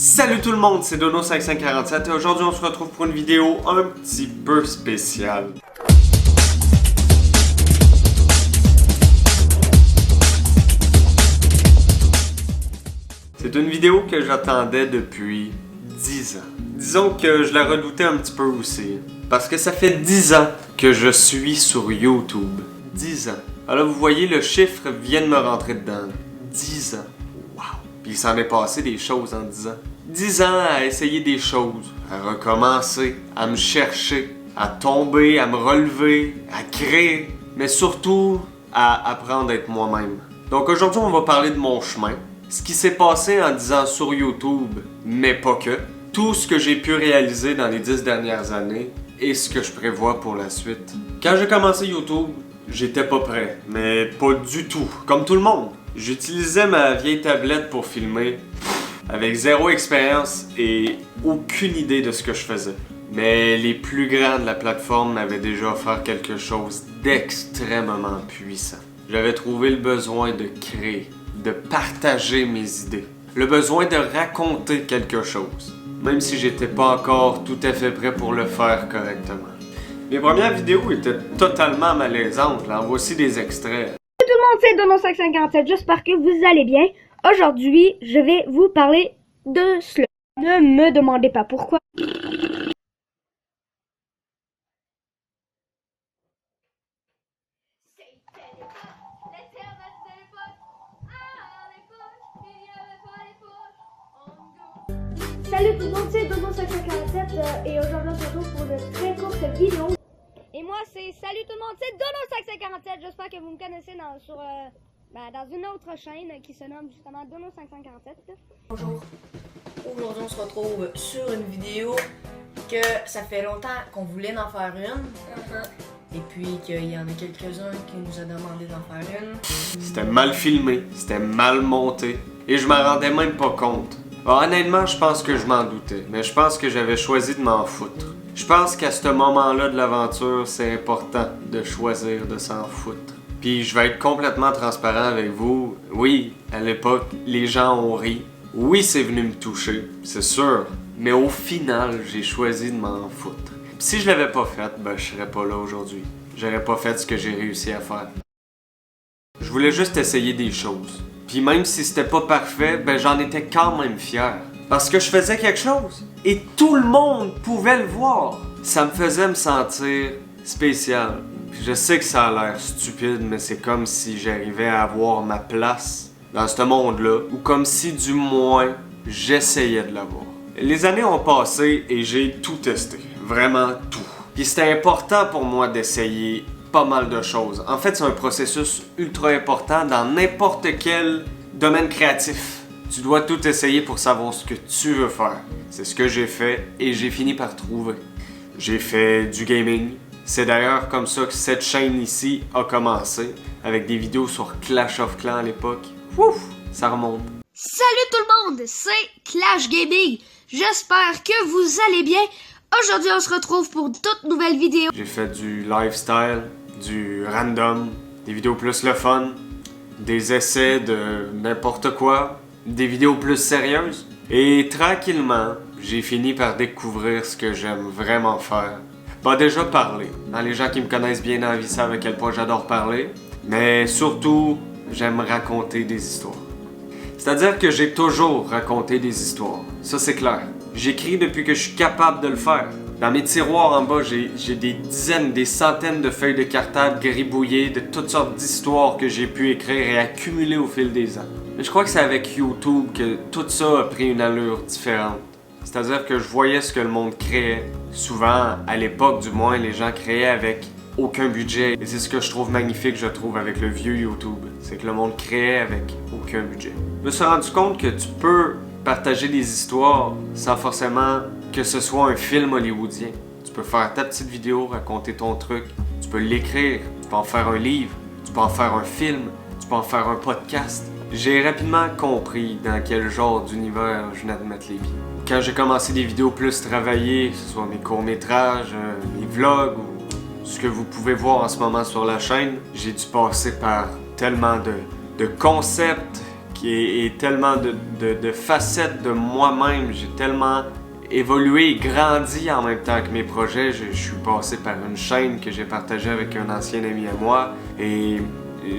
Salut tout le monde, c'est Dono5547 et aujourd'hui on se retrouve pour une vidéo un petit peu spéciale. C'est une vidéo que j'attendais depuis 10 ans. Disons que je la redoutais un petit peu aussi. Parce que ça fait 10 ans que je suis sur YouTube. 10 ans. Alors vous voyez, le chiffre vient de me rentrer dedans. 10 ans. Wow! Puis il s'en est passé des choses en 10 ans. 10 ans à essayer des choses, à recommencer, à me chercher, à tomber, à me relever, à créer, mais surtout à apprendre à être moi-même. Donc aujourd'hui, on va parler de mon chemin, ce qui s'est passé en 10 ans sur YouTube, mais pas que, tout ce que j'ai pu réaliser dans les 10 dernières années et ce que je prévois pour la suite. Quand j'ai commencé YouTube, j'étais pas prêt, mais pas du tout, comme tout le monde. J'utilisais ma vieille tablette pour filmer, avec zéro expérience et aucune idée de ce que je faisais. Mais les plus grands de la plateforme m'avaient déjà offert quelque chose d'extrêmement puissant. J'avais trouvé le besoin de créer, de partager mes idées, le besoin de raconter quelque chose, même si j'étais pas encore tout à fait prêt pour le faire correctement. Mes premières vidéos étaient totalement malaisantes, là. En voici des extraits. Tout le monde, c'est Dono557, j'espère que vous allez bien. Aujourd'hui, je vais vous parler de cela. Ne me demandez pas pourquoi. Salut tout le monde, c'est Dono557 et aujourd'hui on se retrouve pour une très courte vidéo. Et moi c'est salut tout le monde, c'est Dono547. J'espère que vous me connaissez dans une autre chaîne qui se nomme justement Dono547. Bonjour, aujourd'hui on se retrouve sur une vidéo que ça fait longtemps qu'on voulait en faire une. Et puis qu'il y en a quelques-uns qui nous ont demandé d'en faire une. C'était mal filmé, c'était mal monté et je m'en rendais même pas compte. Honnêtement, je pense que je m'en doutais, mais je pense que j'avais choisi de m'en foutre. Je pense qu'à ce moment-là de l'aventure, c'est important de choisir de s'en foutre. Puis je vais être complètement transparent avec vous. Oui, à l'époque, les gens ont ri. Oui, c'est venu me toucher, c'est sûr. Mais au final, j'ai choisi de m'en foutre. Puis si je l'avais pas fait, je serais pas là aujourd'hui. J'aurais pas fait ce que j'ai réussi à faire. Je voulais juste essayer des choses. Puis même si c'était pas parfait, j'en étais quand même fier. Parce que je faisais quelque chose. Et tout le monde pouvait le voir. Ça me faisait me sentir spécial. Puis je sais que ça a l'air stupide, mais c'est comme si j'arrivais à avoir ma place dans ce monde-là. Ou comme si du moins, j'essayais de l'avoir. Les années ont passé et j'ai tout testé. Vraiment tout. Puis c'était important pour moi d'essayer pas mal de choses. En fait, c'est un processus ultra important dans n'importe quel domaine créatif. Tu dois tout essayer pour savoir ce que tu veux faire. C'est ce que j'ai fait et j'ai fini par trouver. J'ai fait du gaming. C'est d'ailleurs comme ça que cette chaîne ici a commencé, avec des vidéos sur Clash of Clans à l'époque. Ouf, ça remonte. Salut tout le monde, c'est Clash Gaming. J'espère que vous allez bien. Aujourd'hui, on se retrouve pour une toute nouvelle vidéo. J'ai fait du lifestyle, du random, des vidéos plus le fun, des essais de n'importe quoi, des vidéos plus sérieuses. Et tranquillement, j'ai fini par découvrir ce que j'aime vraiment faire. Déjà parler. Les gens qui me connaissent bien dans la vie savent à quel point j'adore parler. Mais surtout, j'aime raconter des histoires. C'est-à-dire que j'ai toujours raconté des histoires. Ça, c'est clair. J'écris depuis que je suis capable de le faire. Dans mes tiroirs en bas, j'ai des dizaines, des centaines de feuilles de cartable gribouillées de toutes sortes d'histoires que j'ai pu écrire et accumuler au fil des ans. Mais je crois que c'est avec YouTube que tout ça a pris une allure différente. C'est-à-dire que je voyais ce que le monde créait. Souvent, à l'époque du moins, les gens créaient avec aucun budget. Et c'est ce que je trouve magnifique, je trouve, avec le vieux YouTube. C'est que le monde créait avec aucun budget. Je me suis rendu compte que tu peux partager des histoires sans forcément que ce soit un film hollywoodien. Tu peux faire ta petite vidéo, raconter ton truc. Tu peux l'écrire, tu peux en faire un livre, tu peux en faire un film, tu peux en faire un podcast. J'ai rapidement compris dans quel genre d'univers je venais de mettre les pieds. Quand j'ai commencé des vidéos plus travaillées, que ce soit mes courts-métrages, mes vlogs ou ce que vous pouvez voir en ce moment sur la chaîne, j'ai dû passer par tellement de concepts et tellement de facettes de moi-même. J'ai tellement évolué et grandi en même temps que mes projets. Je suis passé par une chaîne que j'ai partagée avec un ancien ami à moi et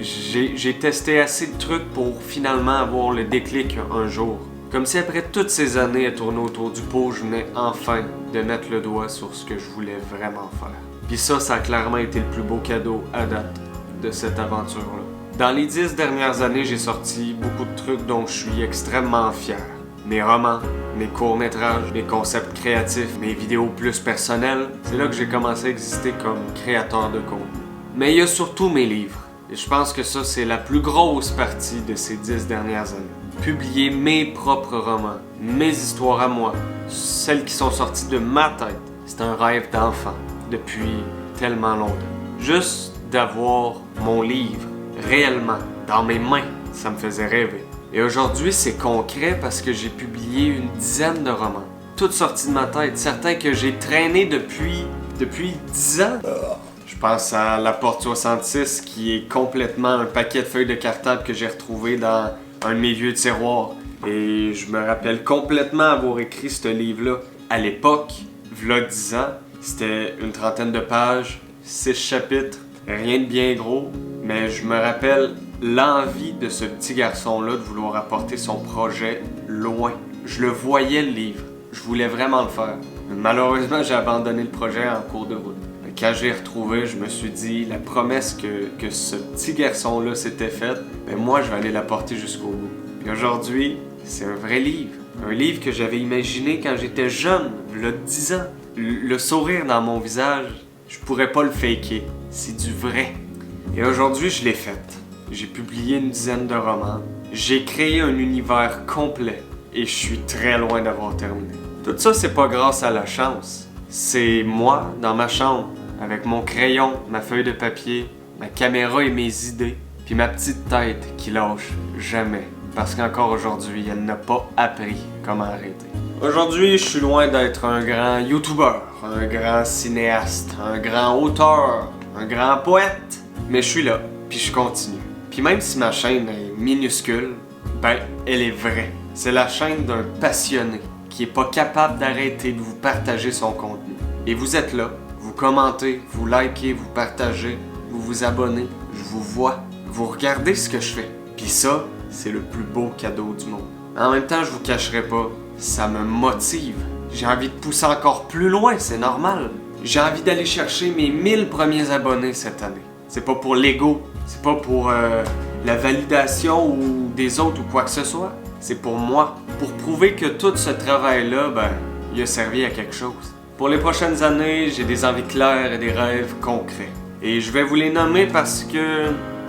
j'ai testé assez de trucs pour finalement avoir le déclic un jour. Comme si après toutes ces années à tourner autour du pot, je venais enfin de mettre le doigt sur ce que je voulais vraiment faire. Puis ça a clairement été le plus beau cadeau à date de cette aventure-là. Dans les 10 dernières années, j'ai sorti beaucoup de trucs dont je suis extrêmement fier. Mes romans, mes courts-métrages, mes concepts créatifs, mes vidéos plus personnelles, c'est là que j'ai commencé à exister comme créateur de contenu. Mais il y a surtout mes livres. Et je pense que ça, c'est la plus grosse partie de ces 10 dernières années. Publier mes propres romans, mes histoires à moi, celles qui sont sorties de ma tête, c'est un rêve d'enfant depuis tellement longtemps. Juste d'avoir mon livre réellement dans mes mains, ça me faisait rêver. Et aujourd'hui, c'est concret parce que j'ai publié une dizaine de romans, toutes sorties de ma tête, certains que j'ai traînés depuis 10 ans. Je pense à La Porte 66 qui est complètement un paquet de feuilles de cartable que j'ai retrouvé dans un de mes vieux tiroirs. Et je me rappelle complètement avoir écrit ce livre-là. À l'époque, v'là 10 ans, c'était une trentaine de pages, 6 chapitres, rien de bien gros, mais je me rappelle l'envie de ce petit garçon-là de vouloir apporter son projet loin. Je le voyais le livre, je voulais vraiment le faire. Malheureusement, j'ai abandonné le projet en cours de route. Quand j'ai retrouvé, je me suis dit, la promesse que ce petit garçon-là s'était faite, ben moi, je vais aller la porter jusqu'au bout. Puis aujourd'hui, c'est un vrai livre. Un livre que j'avais imaginé quand j'étais jeune, il y a 10 ans. Le sourire dans mon visage, je pourrais pas le faker. C'est du vrai. Et aujourd'hui, je l'ai fait. J'ai publié une dizaine de romans. J'ai créé un univers complet. Et je suis très loin d'avoir terminé. Tout ça, c'est pas grâce à la chance. C'est moi, dans ma chambre, avec mon crayon, ma feuille de papier, ma caméra et mes idées, puis ma petite tête qui lâche jamais. Parce qu'encore aujourd'hui, elle n'a pas appris comment arrêter. Aujourd'hui, je suis loin d'être un grand YouTuber, un grand cinéaste, un grand auteur, un grand poète. Mais je suis là, puis je continue. Puis même si ma chaîne est minuscule, ben, elle est vraie. C'est la chaîne d'un passionné qui est pas capable d'arrêter de vous partager son contenu. Et vous êtes là, vous commentez, vous likez, vous partagez, vous vous abonnez, je vous vois, vous regardez ce que je fais. Puis ça, c'est le plus beau cadeau du monde. En même temps, je vous cacherai pas, ça me motive. J'ai envie de pousser encore plus loin, c'est normal. J'ai envie d'aller chercher mes 1000 premiers abonnés cette année. C'est pas pour l'ego, c'est pas pour la validation ou des autres ou quoi que ce soit. C'est pour moi, pour prouver que tout ce travail-là, ben, il a servi à quelque chose. Pour les prochaines années, j'ai des envies claires et des rêves concrets. Et je vais vous les nommer parce que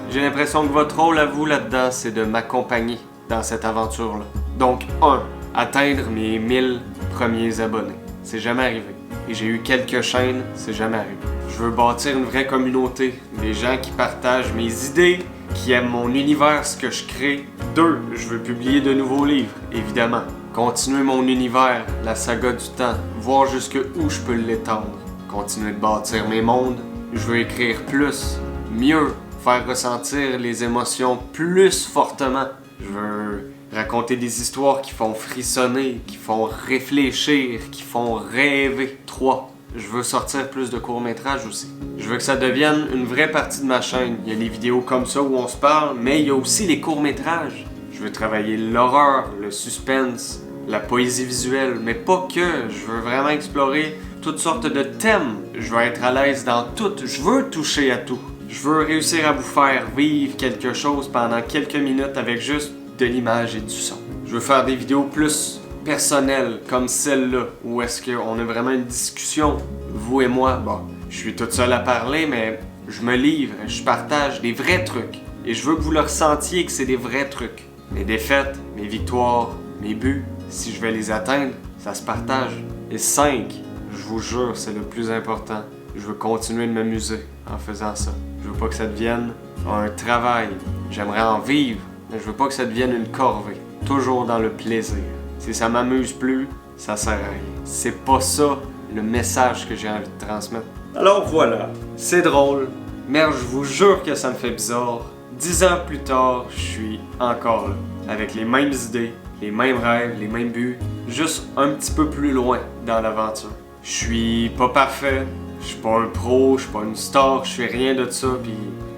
j'ai l'impression que votre rôle à vous là-dedans, c'est de m'accompagner dans cette aventure-là. Donc, 1. Atteindre mes 1000 premiers abonnés. C'est jamais arrivé. Et j'ai eu quelques chaînes, c'est jamais arrivé. Je veux bâtir une vraie communauté, des gens qui partagent mes idées, qui aiment mon univers, ce que je crée. 2. Je veux publier de nouveaux livres, évidemment. Continuer mon univers, la saga du temps, voir jusqu'où je peux l'étendre. Continuer de bâtir mes mondes. Je veux écrire plus, mieux, faire ressentir les émotions plus fortement. Je veux raconter des histoires qui font frissonner, qui font réfléchir, qui font rêver. 3. Je veux sortir plus de courts-métrages aussi. Je veux que ça devienne une vraie partie de ma chaîne. Il y a les vidéos comme ça où on se parle, mais il y a aussi les courts-métrages. Je veux travailler l'horreur, le suspense, la poésie visuelle, mais pas que. Je veux vraiment explorer toutes sortes de thèmes. Je veux être à l'aise dans tout. Je veux toucher à tout. Je veux réussir à vous faire vivre quelque chose pendant quelques minutes avec juste de l'image et du son. Je veux faire des vidéos plus personnelles comme celle-là, où est-ce qu'on a vraiment une discussion, vous et moi. Bon, je suis toute seule à parler, mais je me livre, je partage des vrais trucs. Et je veux que vous le ressentiez que c'est des vrais trucs. Mes défaites, mes victoires, mes buts, si je vais les atteindre, ça se partage. Et 5, je vous jure, c'est le plus important. Je veux continuer de m'amuser en faisant ça. Je veux pas que ça devienne un travail. J'aimerais en vivre, mais je veux pas que ça devienne une corvée. Toujours dans le plaisir. Si ça m'amuse plus, ça sert à rien. C'est pas ça le message que j'ai envie de transmettre. Alors voilà, c'est drôle, mais je vous jure que ça me fait bizarre. 10 ans plus tard, je suis encore là. avec les mêmes idées, les mêmes rêves, les mêmes buts, juste un petit peu plus loin dans l'aventure. Je suis pas parfait, je suis pas un pro, je suis pas une star, je fais rien de ça, pis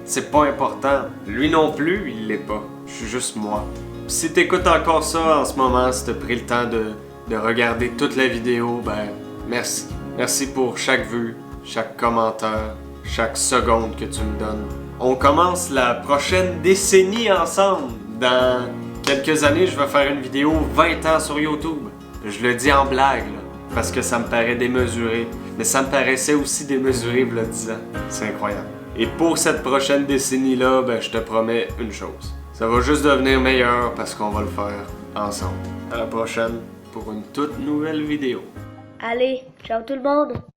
c'est pas important. Lui non plus, il l'est pas. Je suis juste moi. Pis si t'écoutes encore ça en ce moment, si t'as pris le temps de regarder toute la vidéo, ben merci. Merci pour chaque vue, chaque commentaire, chaque seconde que tu me donnes. On commence la prochaine décennie ensemble. Dans quelques années, je vais faire une vidéo 20 ans sur YouTube. Je le dis en blague, là, parce que ça me paraît démesuré. Mais ça me paraissait aussi démesuré il y a 10 ans. C'est incroyable. Et pour cette prochaine décennie-là, ben, je te promets une chose. Ça va juste devenir meilleur parce qu'on va le faire ensemble. À la prochaine pour une toute nouvelle vidéo. Allez, ciao tout le monde!